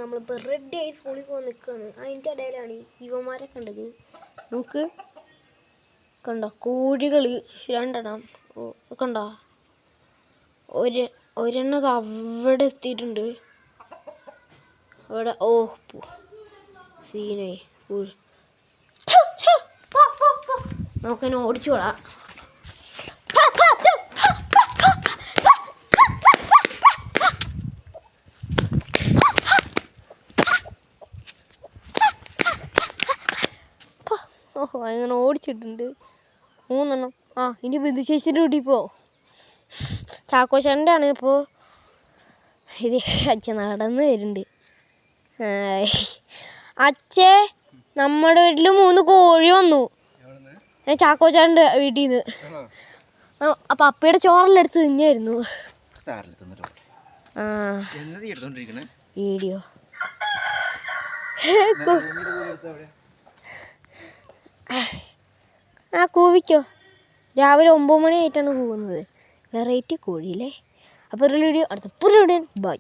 നമ്മളിപ്പോൾ റെഡി ആയി സ്കൂളിൽ പോകാൻ നിൽക്കുകയാണ്. അതിൻ്റെ ഇടയിലാണ് ഇവന്മാരെ കണ്ടത്. നമുക്ക് കണ്ടോ കോഴികൾ 2 എണ്ണം. കണ്ടോ ഒരെണ്ണത് അവിടെ എത്തിയിട്ടുണ്ട്. അവിടെ സീനായി. നമുക്കതിനെ ഓടിച്ചു വിടാം. അങ്ങനെ ഓടിച്ചിട്ടുണ്ട് 3 എണ്ണം. ഇനി ബിന്ദുശേഷിയുടെ വീട്ടിൽ പോ. ചാക്കോച്ചൻ്റെ ആണ് ഇപ്പോൾ ഇത്. അച്ഛൻ നടന്ന് വരുന്നുണ്ട്. അച്ഛേ, നമ്മുടെ വീട്ടിൽ 3 കോഴി വന്നു. ചാക്കോച്ചാൻ്റെ വീട്ടിൽ നിന്ന്. അപ്പം അപ്പയുടെ ചോറെല്ലാം എടുത്ത് തിന്നായിരുന്നു. വീഡിയോ കൂവിക്കോ. രാവിലെ 9 മണിയായിട്ടാണ് കൂവുന്നത്. വെറൈറ്റി കോഴിയില്ലേ. അപ്പോൾ അടുത്ത ബൈ.